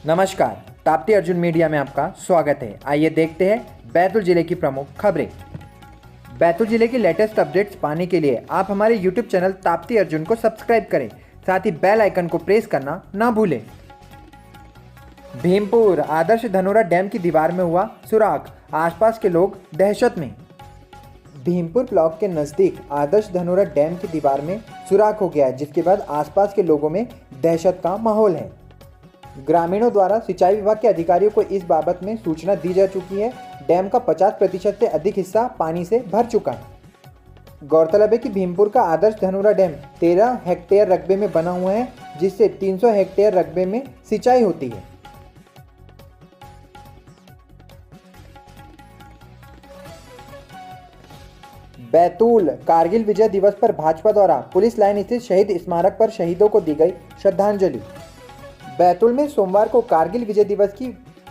नमस्कार, ताप्ती अर्जुन मीडिया में आपका स्वागत है। आइए देखते हैं बैतूल जिले की प्रमुख खबरें। बैतूल जिले की लेटेस्ट अपडेट्स पाने के लिए आप हमारे YouTube चैनल ताप्ती अर्जुन को सब्सक्राइब करें, साथ ही बेल आइकन को प्रेस करना ना भूलें। भीमपुर आदर्श धनोरा डैम की दीवार में हुआ सुराख, आसपास के लोग दहशत में। भीमपुर ब्लॉक के नज़दीक आदर्श धनोरा डैम की दीवार में सुराख हो गया है, जिसके बाद आसपास के लोगों में दहशत का माहौल है। ग्रामीणों द्वारा सिंचाई विभाग के अधिकारियों को इस बाबत में सूचना दी जा चुकी है। डैम का 50% से अधिक हिस्सा पानी से भर चुका है। गौरतलब है कि भीमपुर का आदर्श धनोरा डैम 13 हेक्टेयर रकबे में बना हुआ है, जिससे 300 हेक्टेयर रकबे में सिंचाई होती है। बैतूल कारगिल विजय दिवस पर भाजपा द्वारा पुलिस लाइन स्थित शहीद स्मारक पर शहीदों को दी गई श्रद्धांजलि। बैतूल में सोमवार को कारगिल विजय दिवस की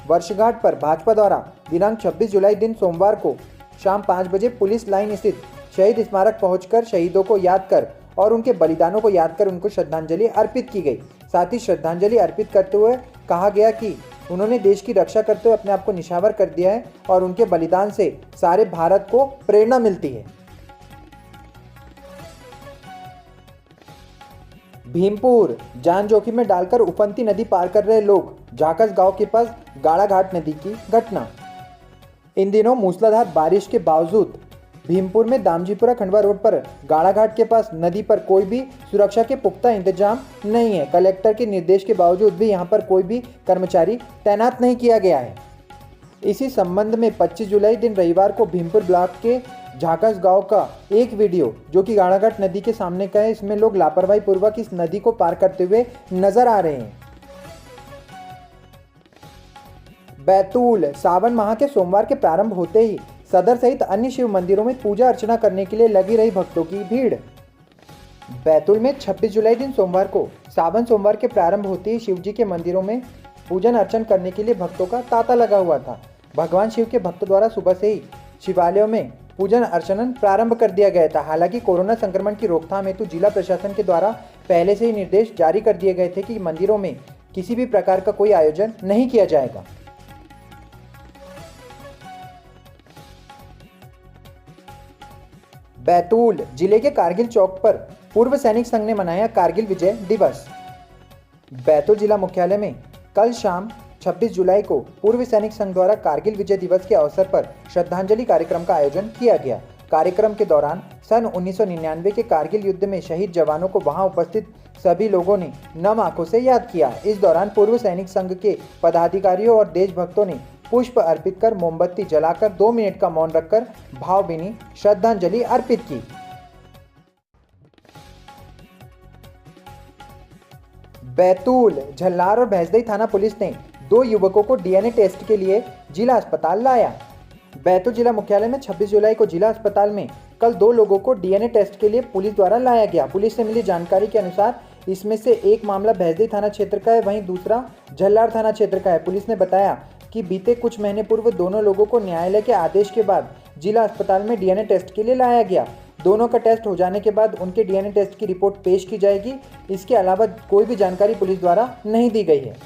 वर्षगांठ पर भाजपा द्वारा दिनांक 26 जुलाई दिन सोमवार को शाम 5 बजे पुलिस लाइन स्थित शहीद स्मारक पहुंचकर शहीदों को याद कर और उनके बलिदानों को याद कर उनको श्रद्धांजलि अर्पित की गई। साथ ही श्रद्धांजलि अर्पित करते हुए कहा गया कि उन्होंने देश की रक्षा करते हुए अपने आप को निछावर कर दिया है और उनके बलिदान से सारे भारत को प्रेरणा मिलती है। भीमपुर जान जोखिम में डालकर उफनती नदी पार कर रहे लोग, झाकस गांव के पास गाड़ाघाट नदी की घटना। इन दिनों मूसलाधार बारिश के बावजूद भीमपुर में दामजीपुरा खंडवा रोड पर गाड़ाघाट के पास नदी पर कोई भी सुरक्षा के पुख्ता इंतजाम नहीं है। कलेक्टर के निर्देश के बावजूद भी यहां पर कोई भी कर्मचारी तैनात नहीं किया गया है। इसी संबंध में 25 जुलाई दिन रविवार को भीमपुर ब्लॉक के झाकस गांव का एक वीडियो जो कि गाड़ाघाट नदी के सामने का है, इसमें लोग लापरवाही पूर्वक इस नदी को पार करते हुए नजर आ रहे हैं। बैतूल सावन माह के सोमवार के प्रारंभ होते ही सदर सहित अन्य शिव मंदिरों में पूजा अर्चना करने के लिए लगी रही भक्तों की भीड़। बैतूल में 26 जुलाई दिन सोमवार को सावन सोमवार के प्रारंभ होते ही शिव जी के मंदिरों में पूजन अर्चन करने के लिए भक्तों का तांता लगा हुआ था। भगवान शिव के भक्तों द्वारा सुबह से ही शिवालयों में पूजन अर्चन प्रारंभ कर दिया गया था। हालांकि कोरोना संक्रमण की रोकथाम हेतु जिला प्रशासन के द्वारा पहले से ही निर्देश जारी कर दिए गए थे कि मंदिरों में किसी भी प्रकार का कोई आयोजन नहीं किया जाएगा। बैतूल जिले के कारगिल चौक पर पूर्व सैनिक संघ ने मनाया कारगिल विजय दिवस। बैतूल जिला मुख्यालय में कल शाम 26 जुलाई को पूर्व सैनिक संघ द्वारा कारगिल विजय दिवस के अवसर पर श्रद्धांजलि कार्यक्रम का आयोजन किया गया। कार्यक्रम के दौरान सन 1999 के कारगिल युद्ध में शहीद जवानों को वहां उपस्थित सभी लोगों ने नम आंखों से याद किया। इस दौरान पूर्व सैनिक संघ के पदाधिकारियों और देशभक्तों ने पुष्प अर्पित कर मोमबत्ती जलाकर 2 मिनट का मौन रखकर भावभीनी श्रद्धांजलि अर्पित की। बैतूल झल्लार और भैंसदई थाना पुलिस ने 2 युवकों को डीएनए टेस्ट के लिए जिला अस्पताल लाया। बैतूल जिला मुख्यालय में 26 जुलाई को जिला अस्पताल में कल 2 लोगों को डीएनए टेस्ट के लिए पुलिस द्वारा लाया गया। पुलिस से मिली जानकारी के अनुसार इसमें से एक मामला भैंसदई थाना क्षेत्र का है, वहीं दूसरा झल्लार थाना क्षेत्र का है। पुलिस ने बताया कि बीते कुछ महीने पूर्व दोनों लोगों को न्यायालय के आदेश के बाद जिला अस्पताल में डीएनए टेस्ट के लिए लाया गया। दोनों का टेस्ट हो जाने के बाद उनके डीएनए टेस्ट की रिपोर्ट पेश की जाएगी। इसके अलावा कोई भी जानकारी पुलिस द्वारा नहीं दी गई है।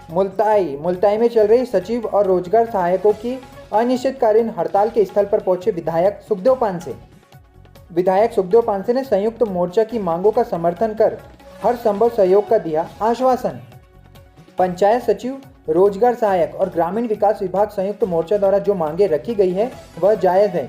मुल्ताई में चल रही सचिव और रोजगार सहायकों की अनिश्चितकालीन हड़ताल के स्थल पर पहुंचे विधायक सुखदेव पांसे ने संयुक्त मोर्चा की मांगों का समर्थन कर हर संभव सहयोग का दिया आश्वासन। पंचायत सचिव, रोजगार सहायक और ग्रामीण विकास विभाग संयुक्त मोर्चा द्वारा जो मांगे रखी गई है वह जायज़ है।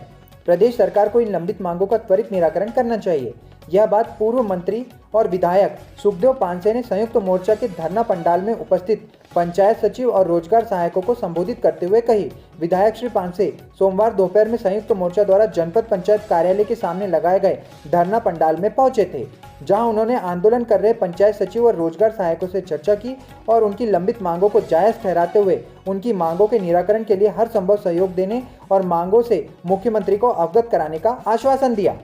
प्रदेश सरकार को इन लंबित मांगों का त्वरित निराकरण करना चाहिए। यह बात पूर्व मंत्री और विधायक सुखदेव पांसे ने संयुक्त मोर्चा के धरना पंडाल में उपस्थित पंचायत सचिव और रोजगार सहायकों को संबोधित करते हुए कही। विधायक श्री पांसे सोमवार दोपहर में संयुक्त मोर्चा द्वारा जनपद पंचायत कार्यालय के सामने लगाए गए धरना पंडाल में पहुंचे थे, जहां उन्होंने आंदोलन कर रहे पंचायत सचिव और रोजगार सहायकों से चर्चा की और उनकी लंबित मांगों को जायज ठहराते हुए उनकी मांगों के निराकरण के लिए हर संभव सहयोग देने और मांगों से मुख्यमंत्री को अवगत कराने का आश्वासन दिया।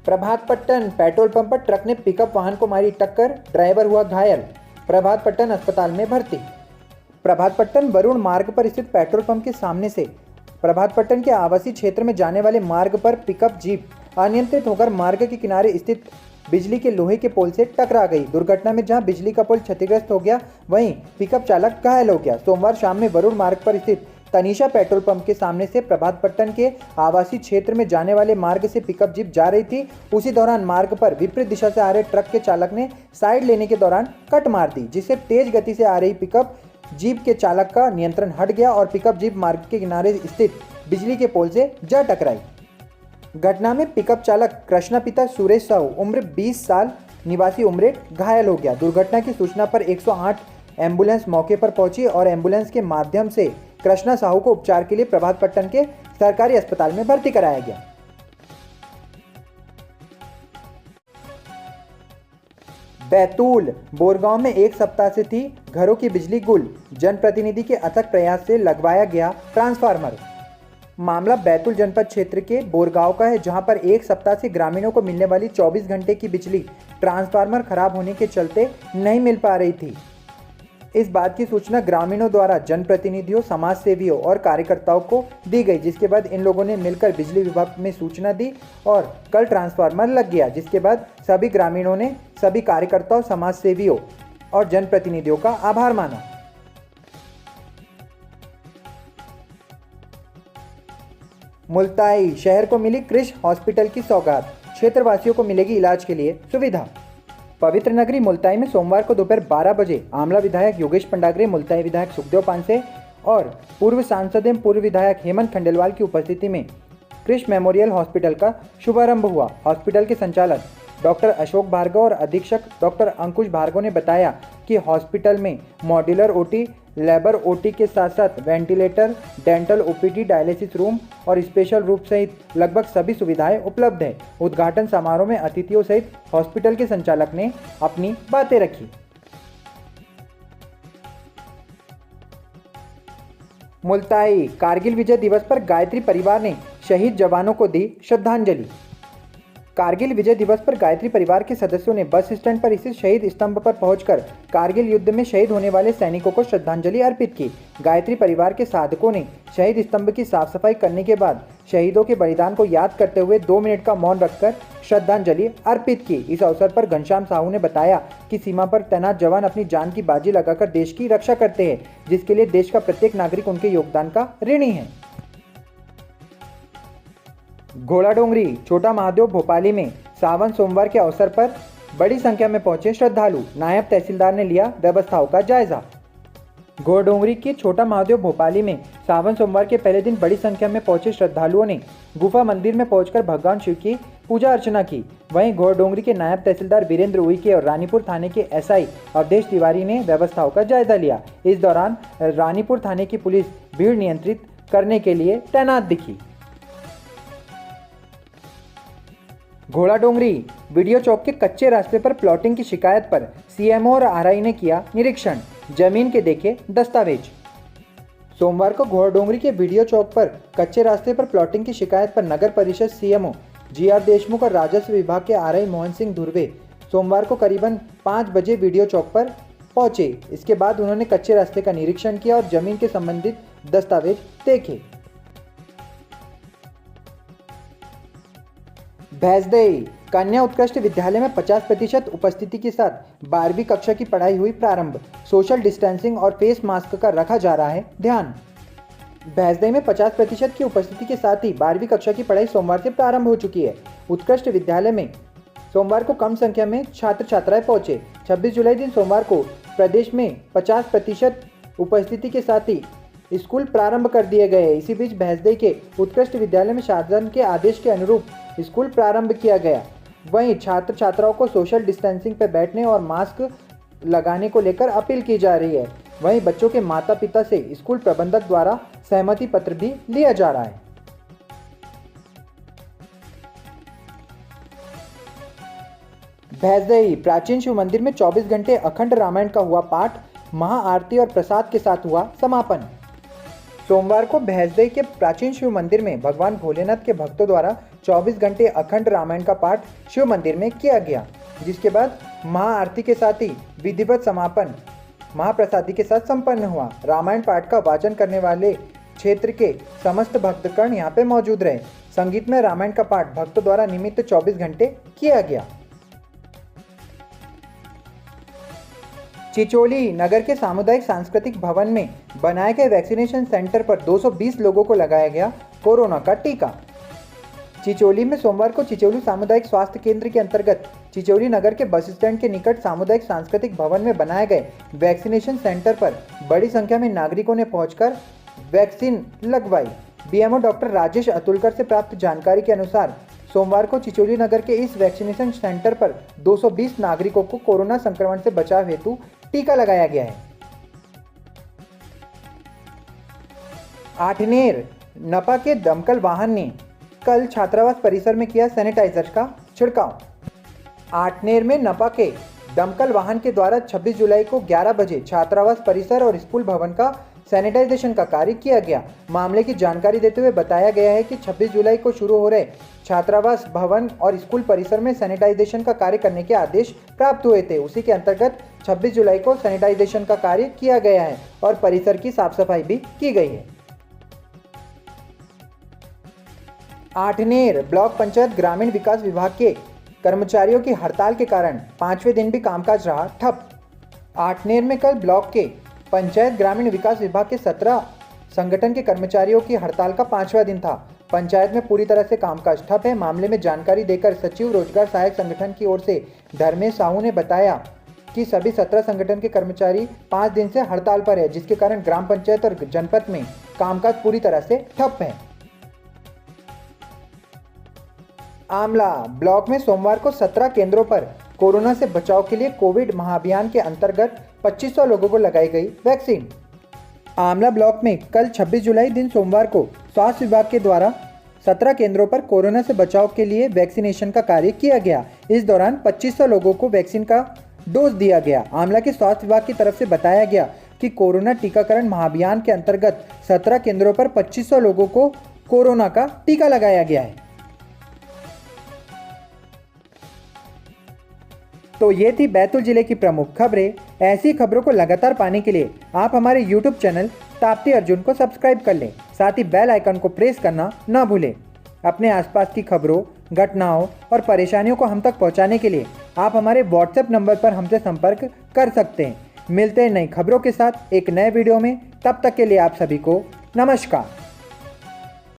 प्रभातपट्टन पेट्रोल पंप पर ट्रक ने पिकअप वाहन को मारी टक्कर, ड्राइवर हुआ घायल। प्रभातपट्टन अस्पताल में भर्ती। प्रभातपट्टन वरुण मार्ग पर स्थित पेट्रोल पंप के सामने से प्रभातपट्टन के आवासीय क्षेत्र में जाने वाले मार्ग पर पिकअप जीप अनियंत्रित होकर मार्ग के किनारे स्थित बिजली के लोहे के पोल से टकरा गई। दुर्घटना में जहां बिजली का पोल क्षतिग्रस्त हो गया, वहीं पिकअप चालक घायल हो गया। सोमवार शाम में वरुण मार्ग पर स्थित तनीषा पेट्रोल पंप के सामने से प्रभातपट्टन के आवासीय क्षेत्र में जाने वाले मार्ग से पिकअप जीप जा रही थी। उसी दौरान मार्ग पर विपरीत दिशा से आ रहे ट्रक के चालक ने साइड लेने के दौरान कट मार दी, जिससे तेज गति से आ रही पिकअप जीप के चालक का नियंत्रण हट गया और पिकअप जीप मार्ग के किनारे स्थित बिजली के पोल से जा टकराई। घटना में पिकअप चालक कृष्णा पिता सुरेश साहू उम्र 20 साल निवासी उमरेठ घायल हो गया। दुर्घटना की सूचना पर 108 एम्बुलेंस मौके पर पहुंची और एम्बुलेंस के माध्यम से कृष्णा साहू को उपचार के लिए प्रभातपट्टन के सरकारी अस्पताल में भर्ती कराया गया। बैतूल बोरगांव में एक सप्ताह से थी घरों की बिजली गुल, जनप्रतिनिधि के अथक प्रयास से लगवाया गया ट्रांसफार्मर। मामला बैतूल जनपद क्षेत्र के बोरगांव का है, जहां पर एक सप्ताह से ग्रामीणों को मिलने वाली 24 घंटे की बिजली ट्रांसफार्मर खराब होने के चलते नहीं मिल पा रही थी। इस बात की सूचना ग्रामीणों द्वारा जनप्रतिनिधियों, समाज सेवियों और कार्यकर्ताओं को दी गई, जिसके बाद इन लोगों ने मिलकर बिजली विभाग में सूचना दी और कल ट्रांसफार्मर लग गया, जिसके बाद सभी ग्रामीणों ने सभी कार्यकर्ताओं, समाज सेवियों और जनप्रतिनिधियों का आभार माना। मुल्ताई शहर को मिली क्रिश हॉस्पिटल की सौगात, क्षेत्रवासियों को मिलेगी इलाज के लिए सुविधा। पवित्र नगरी मुल्ताई में सोमवार को दोपहर 12 बजे आमला विधायक योगेश पंडाग्रे, मुल्ताई विधायक सुखदेव पानसे और पूर्व सांसद एवं पूर्व विधायक हेमंत खंडेलवाल की उपस्थिति में क्रिश मेमोरियल हॉस्पिटल का शुभारंभ हुआ। हॉस्पिटल के संचालक डॉक्टर अशोक भार्गव और अधीक्षक डॉक्टर अंकुश भार्गव ने बताया कि हॉस्पिटल में मॉड्यूलर ओटी, लेबर ओटी के साथ साथ ventilator, dental OPD, dialysis room और स्पेशल रूम सहित लगभग सभी सुविधाएं उपलब्ध है। उद्घाटन समारोह में अतिथियों सहित हॉस्पिटल के संचालक ने अपनी बातें रखी। मुल्ताई कारगिल विजय दिवस पर गायत्री परिवार ने शहीद जवानों को दी श्रद्धांजलि। कारगिल विजय दिवस पर गायत्री परिवार के सदस्यों ने बस स्टैंड पर स्थित शहीद स्तंभ पर पहुंचकर कारगिल युद्ध में शहीद होने वाले सैनिकों को श्रद्धांजलि अर्पित की। गायत्री परिवार के साधकों ने शहीद स्तंभ की साफ सफाई करने के बाद शहीदों के बलिदान को याद करते हुए 2 मिनट का मौन रखकर श्रद्धांजलि अर्पित की। इस अवसर पर घनश्याम साहू ने बताया कि सीमा पर तैनात जवान अपनी जान की बाजी लगाकर देश की रक्षा करते हैं, जिसके लिए देश का प्रत्येक नागरिक उनके योगदान का ऋणी है। घोड़ाडोंगरी छोटा महादेव भोपाली में सावन सोमवार के अवसर पर बड़ी संख्या में पहुंचे श्रद्धालु। नायब तहसीलदार ने लिया व्यवस्थाओं का जायजा। घोड़ाडोंगरी के छोटा महादेव भोपाली में सावन सोमवार के पहले दिन बड़ी संख्या में पहुंचे श्रद्धालुओं ने गुफा मंदिर में पहुंचकर भगवान शिव की पूजा अर्चना की। वहीं घोड़ाडोंगरी के नायब तहसीलदार वीरेंद्र उइके और रानीपुर थाने के एसआई अवधेश तिवारी ने व्यवस्थाओं का जायजा लिया। इस दौरान रानीपुर थाने की पुलिस भीड़ नियंत्रित करने के लिए तैनात दिखी। घोड़ाडोंगरी वीडियो चौक के कच्चे रास्ते पर प्लॉटिंग की शिकायत पर सीएमओ और आरआई ने किया निरीक्षण, जमीन के देखे दस्तावेज। सोमवार को घोड़ाडोंगरी के वीडियो चौक पर कच्चे रास्ते पर प्लॉटिंग की शिकायत पर नगर परिषद सीएमओ जीआर देशमुख और राजस्व विभाग के आरआई मोहन सिंह धुर्वे सोमवार को करीबन 5 बजे वीडियो चौक पर पहुंचे। इसके बाद उन्होंने कच्चे रास्ते का निरीक्षण किया और जमीन के संबंधित दस्तावेज देखे। भैंसदेही कन्या उत्कृष्ट विद्यालय में 50% उपस्थिति के साथ 12वीं कक्षा की पढ़ाई हुई प्रारंभ। सोशल डिस्टेंसिंग और फेस मास्क का रखा जा रहा है ध्यान। भैंसदेही में 50% की उपस्थिति के साथ ही 12वीं कक्षा की पढ़ाई सोमवार से प्रारंभ हो चुकी है। उत्कृष्ट विद्यालय में सोमवार को कम संख्या में छात्र छात्राएं पहुंचे। 26 जुलाई दिन सोमवार को प्रदेश में 50% उपस्थिति के साथ ही स्कूल प्रारंभ कर दिए गए हैं। इसी बीच भैंसदेही के उत्कृष्ट विद्यालय में शासन के आदेश के अनुरूप स्कूल प्रारंभ किया गया। वहीं छात्र छात्राओं को सोशल डिस्टेंसिंग पर बैठने और मास्क लगाने को लेकर अपील की जा रही है। वहीं बच्चों के माता पिता से स्कूल प्रबंधक द्वारा सहमति पत्र भी लिया जा रहा है। भैंसदेही प्राचीन शिव मंदिर में 24 घंटे अखंड रामायण का हुआ पाठ, महाआरती और प्रसाद के साथ हुआ समापन। सोमवार को भैंसदेई के प्राचीन शिव मंदिर में भगवान भोलेनाथ के भक्तों द्वारा 24 घंटे अखंड रामायण का पाठ शिव मंदिर में किया गया, जिसके बाद महाआरती के साथ ही विधिवत समापन महाप्रसादी के साथ संपन्न हुआ। रामायण पाठ का वाचन करने वाले क्षेत्र के समस्त भक्तगण यहाँ पे मौजूद रहे। संगीत में रामायण का पाठ भक्तों द्वारा निमित्त 24 घंटे किया गया। चिचोली नगर के सामुदायिक सांस्कृतिक भवन में बनाए गए वैक्सीनेशन सेंटर पर 220 लोगों को लगाया गया कोरोना का टीका। चिचोली में सोमवार को चिचोली सामुदायिक स्वास्थ्य केंद्र के अंतर्गत चिचोली नगर के बस स्टैंड के निकट सामुदायिक सांस्कृतिक भवन में बनाए गए वैक्सीनेशन सेंटर पर बड़ी संख्या में नागरिकों ने पहुंचकर वैक्सीन लगवाई। बीएमओ डॉक्टर राजेश अतुलकर से प्राप्त जानकारी के अनुसार सोमवार को चिचोली नगर के इस वैक्सीनेशन सेंटर पर 220 नागरिकों को कोरोना संक्रमण से बचाव हेतु टीका लगाया गया है। आठनेर नपा के दमकल वाहन ने कल छात्रावास परिसर में किया सैनिटाइजर का छिड़काव। आठनेर में नपा के दमकल वाहन के द्वारा 26 जुलाई को 11 बजे छात्रावास परिसर और स्कूल भवन का सैनिटाइजेशन का कार्य किया गया। मामले की जानकारी देते हुए बताया गया है कि 26 जुलाई को शुरू हो रहे छात्रावास भवन और स्कूल परिसर में सैनिटाइजेशन का कार्य करने के आदेश प्राप्त हुए थे। उसी के अंतर्गत 26 जुलाई को सैनिटाइजेशन का कार्य किया गया है और परिसर की साफ सफाई भी की गई है। आठनेर ब्लॉक पंचायत ग्रामीण विकास विभाग के कर्मचारियों की हड़ताल के कारण 5वें दिन भी कामकाज रहा ठप। आठनेर में कल ब्लॉक के पंचायत ग्रामीण विकास विभाग के 17 संगठन के कर्मचारियों की हड़ताल का 5वां दिन था। पंचायत में पूरी तरह से कामकाज ठप है। मामले में जानकारी देकर सचिव रोजगार सहायक संगठन की ओर से धर्मेश साहू ने बताया कि सभी 17 संगठन के कर्मचारी 5 दिन से हड़ताल पर है, जिसके कारण ग्राम पंचायत और जनपद में कामकाज पूरी तरह से ठप है। आमला ब्लॉक में सोमवार को 17 केंद्रों पर कोरोना से बचाव के लिए कोविड महाअभियान के अंतर्गत 2500 लोगों को लगाई गई वैक्सीन। आमला ब्लॉक में कल 26 जुलाई दिन सोमवार को स्वास्थ्य विभाग के द्वारा 17 केंद्रों पर कोरोना से बचाव के लिए वैक्सीनेशन का कार्य किया गया। इस दौरान 2500 लोगों को वैक्सीन का डोज दिया गया। आमला के स्वास्थ्य विभाग की तरफ से बताया गया कि कोरोना टीकाकरण महाअभियान के अंतर्गत 17 केंद्रों पर 2500 लोगों को कोरोना का टीका लगाया गया है। तो ये थी बैतूल जिले की प्रमुख खबरें। ऐसी खबरों को लगातार पाने के लिए आप हमारे YouTube चैनल ताप्ती अर्जुन को सब्सक्राइब कर लें। साथ ही बेल आइकन को प्रेस करना न भूलें। अपने आसपास की खबरों, घटनाओं और परेशानियों को हम तक पहुंचाने के लिए आप हमारे WhatsApp नंबर पर हमसे संपर्क कर सकते हैं। मिलते हैं नई खबरों के साथ एक नए वीडियो में। तब तक के लिए आप सभी को नमस्कार।